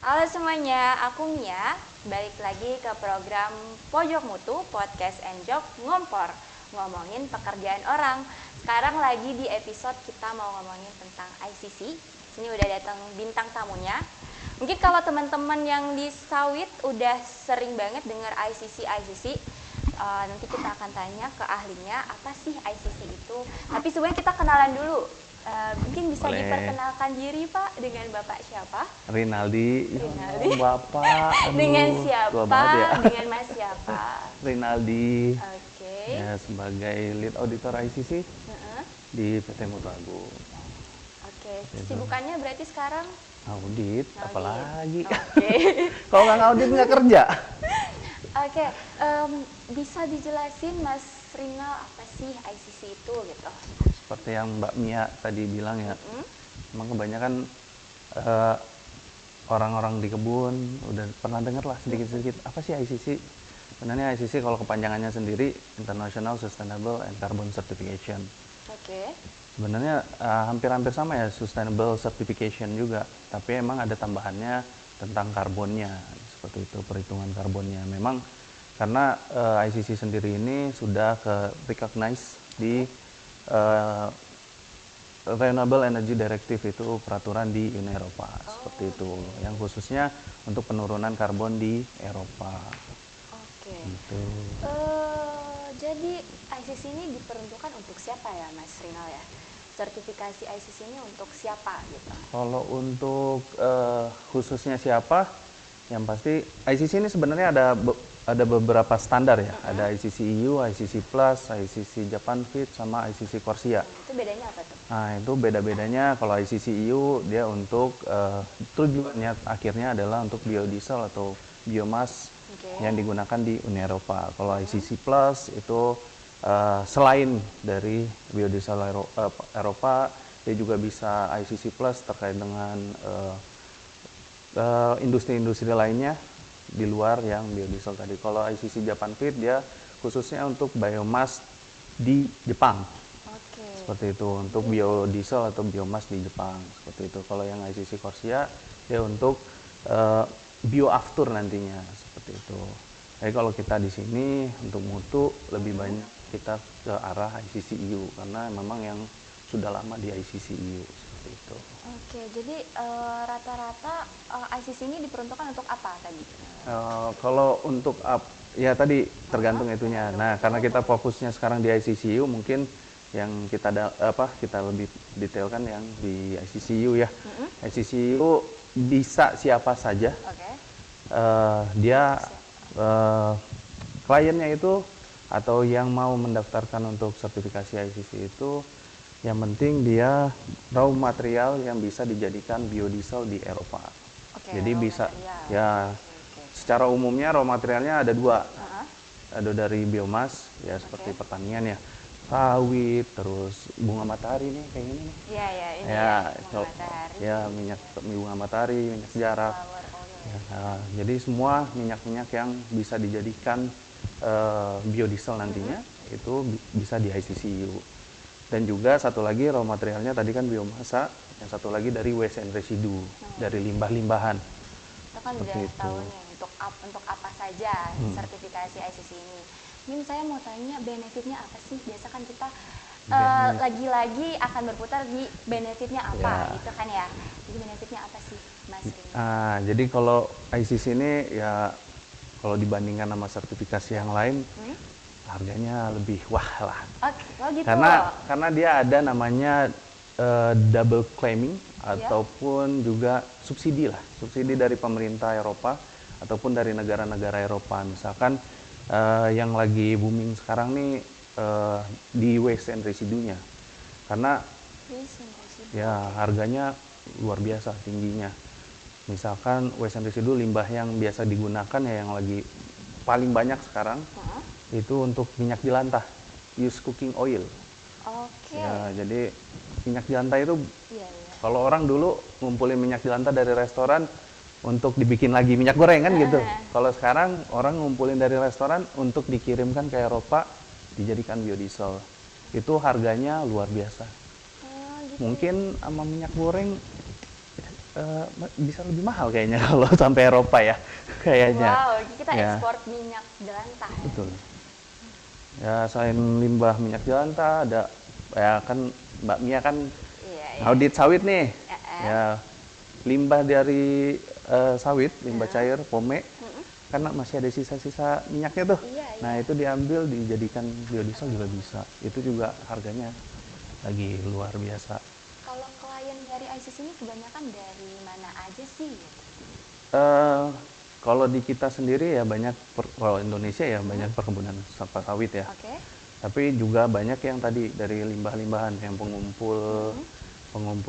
Halo semuanya, aku Mia. Balik lagi ke program Pojok Mutu Podcast Enjok Ngompor, ngomongin pekerjaan orang. Sekarang lagi di episode kita mau ngomongin tentang ICC. Sini udah datang bintang tamunya. Mungkin kalau teman-teman yang di sawit udah sering banget dengar ICC. Nanti kita akan tanya ke ahlinya apa sih ICC itu. Tapi sebelumnya kita kenalan dulu. Mungkin bisa Boleh. diperkenalkan diri Pak, dengan Bapak siapa? Rinaldi. Rinaldi. Ya, Bapak. Dengan Tua siapa? banget ya. Dengan Mas siapa? Rinaldi. Oke. Ya, sebagai lead auditor ICC Heeh. di PT Mutu Agung. Oke. Sibukannya berarti sekarang Audit, Audit. apalagi. Oke. Kalau nggak audit nggak kerja. Oke. Bisa dijelasin Mas Rinal apa sih ICC itu gitu? Seperti yang Mbak Mia tadi bilang ya, Hmm? emang kebanyakan eh, orang-orang di kebun udah pernah dengar lah sedikit-sedikit apa sih ICC. Sebenarnya ICC kalau kepanjangannya sendiri International Sustainable and Carbon Certification. Oke. Sebenarnya hampir-hampir sama ya, Sustainable Certification juga, tapi emang ada tambahannya tentang karbonnya, seperti itu, perhitungan karbonnya. Memang karena ICC sendiri ini sudah recognize di eh, Renewable Energy Directive, itu peraturan di Uni Eropa, seperti itu, yang khususnya untuk penurunan karbon di Eropa. Oke. Gitu. Jadi ICC ini diperuntukkan untuk siapa ya Mas Rinal ya? Sertifikasi ICC ini untuk siapa gitu? Kalau untuk khususnya siapa, yang pasti ICC ini sebenarnya ada beberapa standar ya. Ada ICC EU, ICC Plus, ICC Japan Fit, sama ICC Corsia. Itu bedanya apa tuh? Nah, itu beda-bedanya. Kalau ICC EU dia untuk tujuannya akhirnya adalah untuk biodiesel atau biomas Oke. yang digunakan di Uni Eropa. Kalau ICC Plus itu selain dari biodiesel Eropa, dia juga bisa ICC Plus terkait dengan industri-industri lainnya di luar yang biodiesel tadi. Kalau ICC Japan Fit dia khususnya untuk biomas di Jepang. Oke. Seperti itu, untuk biodiesel atau biomas di Jepang. Seperti itu. Kalau yang ICC Corsia dia untuk bioaftur nantinya, seperti itu. Jadi kalau kita di sini untuk mutu lebih banyak kita ke arah ICC EU karena memang yang sudah lama di ICC EU, seperti itu. Oke, jadi rata-rata ICC ini diperuntukkan untuk apa tadi? Kalau untuk ya tadi tergantung itunya. Nah, karena kita fokusnya sekarang di ICCU, mungkin yang kita lebih detailkan yang di ICCU ya. ICCU bisa siapa saja. Oke. Dia kliennya itu atau yang mau mendaftarkan untuk sertifikasi ICC itu, yang penting dia raw material yang bisa dijadikan biodiesel di Eropa. Oke, Jadi raw bisa material. ya, Oke. secara umumnya raw materialnya ada dua. Heeh. Ada dari biomas ya, seperti pertanian ya, sawit, terus bunga matahari nih kayak gini nih. Iya, ya, ini Ya, bunga matahari. ya minyak bunga matahari, minyak jarak. Flower oil. Ya, nah, jadi semua minyak-minyak yang bisa dijadikan biodiesel nantinya itu bisa di ICCU. Dan juga satu lagi raw materialnya tadi kan biomasa, yang satu lagi dari waste and residue, dari limbah-limbahan. Itu kan Seperti udah itu. tahu nih untuk apa saja sertifikasi ICC ini. Mungkin saya mau tanya benefitnya apa sih? Biasa kan kita lagi-lagi akan berputar di benefitnya apa, Ya. gitu kan ya. Jadi benefitnya apa sih, Mas Rini? Jadi kalau ICC ini ya, kalau dibandingkan sama sertifikasi yang lain, harganya lebih wah lah. Oke, oh gitu. Karena dia ada namanya double claiming Iya. ataupun juga subsidi lah, subsidi dari pemerintah Eropa ataupun dari negara-negara Eropa. Misalkan yang lagi booming sekarang nih di waste and residue-nya, karena ya harganya luar biasa tingginya. Misalkan waste and residue, limbah yang biasa digunakan ya, yang lagi paling banyak sekarang itu untuk minyak jelantah, used cooking oil. Oke. Ya, jadi minyak jelantah itu Iya, iya. kalau orang dulu ngumpulin minyak jelantah dari restoran untuk dibikin lagi minyak goreng kan gitu. Kalau sekarang orang ngumpulin dari restoran untuk dikirimkan ke Eropa dijadikan biodiesel. Itu harganya luar biasa. Oh, gitu. Mungkin sama minyak goreng bisa lebih mahal kayaknya kalau sampai Eropa ya, kayaknya. Wow, kita Ya, ekspor minyak jelantah ya. betul. Ya, selain limbah minyak jelantah, ada ya kan Mbak Mia kan Iya, iya. audit sawit nih. Eh. Ya, limbah dari sawit, limbah cair, pome, karena masih ada sisa-sisa minyaknya tuh. Iya, iya. Nah, itu diambil dijadikan biodiesel juga bisa. Itu juga harganya lagi luar biasa. Kalau klien dari ICC ini kebanyakan dari mana aja sih? Eh, Kalau di kita sendiri ya banyak, kalau Indonesia ya banyak perkebunan sawit ya. Oke. Tapi juga banyak yang tadi dari limbah-limbahan, yang pengumpul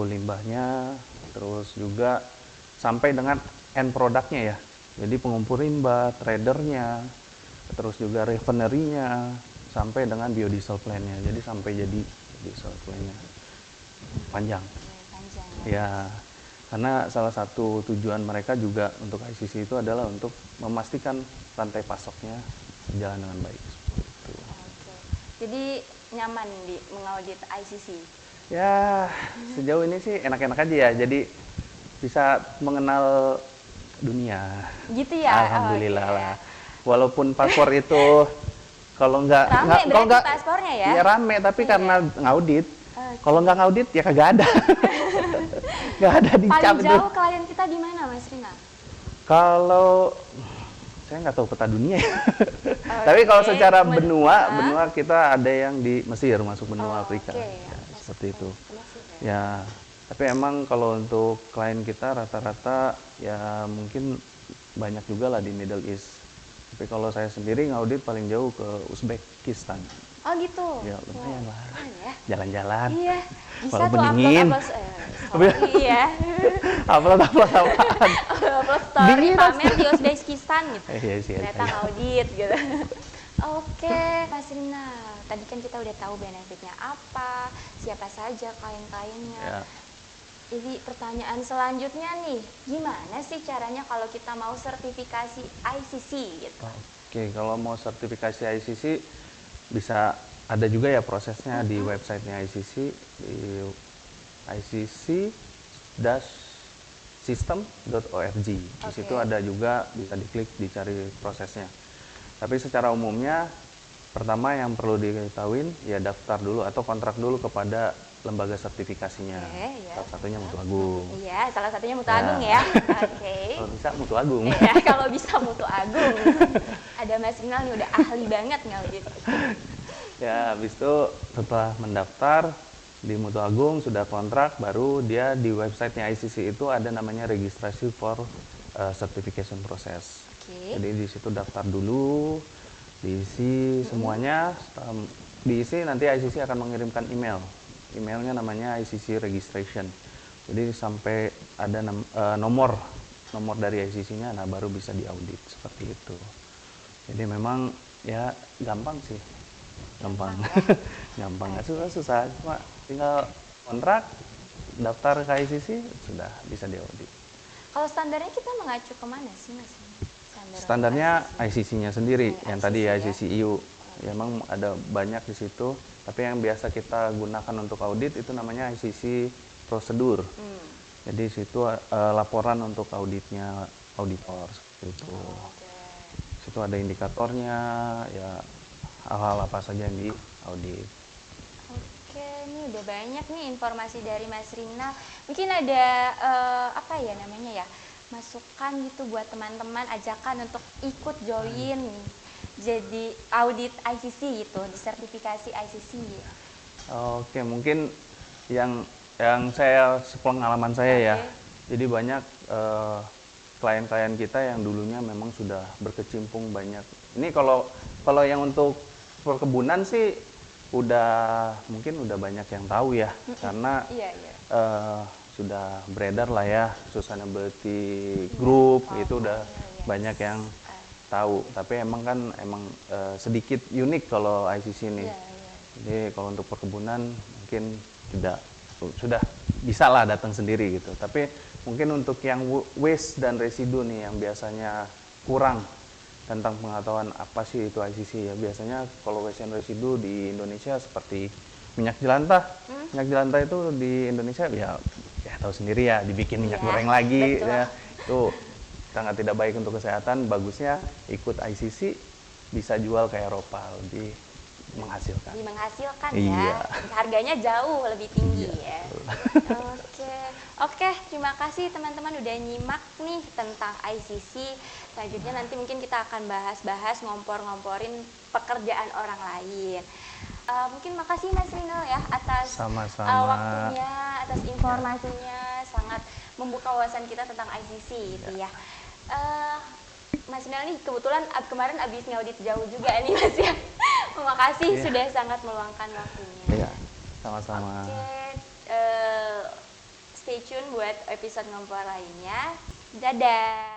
limbahnya, terus juga sampai dengan end produknya ya. Jadi pengumpul limbah, tradernya, terus juga refinery-nya, sampai dengan biodiesel plant-nya. Jadi sampai jadi biodiesel plant-nya panjang. Oke, panjang ya. Ya, karena salah satu tujuan mereka juga untuk ICC itu adalah untuk memastikan rantai pasoknya berjalan dengan baik. Seperti itu. Oke. Jadi nyaman di mengaudit ICC. Ya, sejauh ini sih enak-enak aja ya. Jadi bisa mengenal dunia. Gitu ya. Alhamdulillah Oke. lah. Walaupun paspor itu kalau nggak Rame kalau berarti nggak paspornya ya? ya rame, tapi Iya. karena ngaudit. Oke. Kalau nggak ngaudit ya kagak ada. Nggak ada dicap Paling itu. jauh klien kita di mana, Mas Rina? Kalau saya nggak tahu peta dunia ya. Tapi kalau Oke, secara men- benua kita ada yang di Mesir, masuk benua Afrika. Oke, Ya, masuk seperti itu. Mesir ya. Ya, tapi emang kalau untuk klien kita rata-rata ya mungkin banyak juga lah di Middle East. Tapi kalau saya sendiri ngaudit paling jauh ke Uzbekistan. Oh gitu. Ya, lumayan Wow, lah. keren ya. Jalan-jalan. Iya, bisa Walaupun tuh dingin. upload iya. Apaan? Upload story Dingin, pamer di Uzbekistan gitu. Iya sih. Ternyata ngaudit gitu. Oke, Mas Rina. Tadi kan kita udah tahu benefitnya apa, siapa saja klien-kliennya. Ya. Jadi pertanyaan selanjutnya nih, gimana sih caranya kalau kita mau sertifikasi ICC gitu? Oke, kalau mau sertifikasi ICC bisa ada juga ya prosesnya di websitenya ICC, di icc-system.org. Di situ Oke. ada juga, bisa diklik, dicari prosesnya. Tapi secara umumnya, pertama yang perlu diketahui ya daftar dulu atau kontrak dulu kepada lembaga sertifikasinya. Oke, ya. Salah satunya Mutu Agung. Iya, salah satunya Mutu Ya. Agung ya. Oke. Kalau bisa Mutu Agung. Ya, kalau bisa Mutu Agung. Ada Mas Rinal nih udah ahli banget ngaudit. Ya, habis itu setelah mendaftar di Mutu Agung sudah kontrak, baru dia di websitenya ICC itu ada namanya registrasi for certification process. Oke. Jadi di situ daftar dulu, diisi semuanya, setelah diisi nanti ICC akan mengirimkan email. Emailnya namanya ICC registration. Jadi sampai ada nomor dari ICC-nya, nah baru bisa diaudit seperti itu. Jadi memang ya gampang sih. Gampang, gampang nggak susah, cuma tinggal kontrak, daftar ke ICC sudah bisa diaudit. Kalau standarnya kita mengacu kemana sih Mas? Standarnya ICC-nya sendiri, Oh, yang tadi ICC ya. ICC EU. Ya, emang ada banyak di situ, tapi yang biasa kita gunakan untuk audit itu namanya ICC prosedur. Jadi situ laporan untuk auditnya auditor seperti itu. Oke. Situ ada indikatornya, ya hal-hal apa saja yang diaudit. Oke, ini udah banyak nih informasi dari Mas Rina. Mungkin ada apa ya namanya ya, masukan gitu buat teman-teman, ajakan untuk ikut join jadi audit ICC gitu, di sertifikasi ICC. Oke, mungkin yang saya sepengalaman saya ya. Oke. Jadi banyak klien-klien kita yang dulunya memang sudah berkecimpung banyak. Ini kalau yang untuk perkebunan sih mungkin udah banyak yang tahu ya, karena Iya, iya. sudah beredar lah ya, sustainability group itu udah iya. banyak yang tahu. Tapi emang sedikit unik kalau ICC ini. Iya, iya. Jadi kalau untuk perkebunan mungkin sudah bisa lah datang sendiri gitu. Tapi mungkin untuk yang waste dan residu nih yang biasanya kurang tentang pengetahuan apa sih itu ICC ya. Biasanya kalau waste and residu di Indonesia seperti minyak jelantah. Minyak jelantah itu di Indonesia ya ya tahu sendiri ya, dibikin minyak Iya, goreng lagi betul. ya, itu sangat tidak baik untuk kesehatan. Bagusnya ikut ICC, bisa jual ke Eropa, lebih menghasilkan. Lebih menghasilkan Iya. ya, harganya jauh lebih tinggi Iya, ya. Oke, terima kasih teman-teman udah nyimak nih tentang ICC. Selanjutnya nanti mungkin kita akan bahas-bahas ngompor-ngomporin pekerjaan orang lain. Mungkin makasih Mas Rinal ya atas Sama-sama. waktunya, atas informasinya, sangat membuka wawasan kita tentang ICC gitu ya. Mas Rinal nih kebetulan kemarin abis ngaudit jauh juga nih Mas ya. Terima kasih Iya. sudah sangat meluangkan waktunya. Iya, sama-sama. Oke, stay tune buat episode ngompor lainnya. Dadah.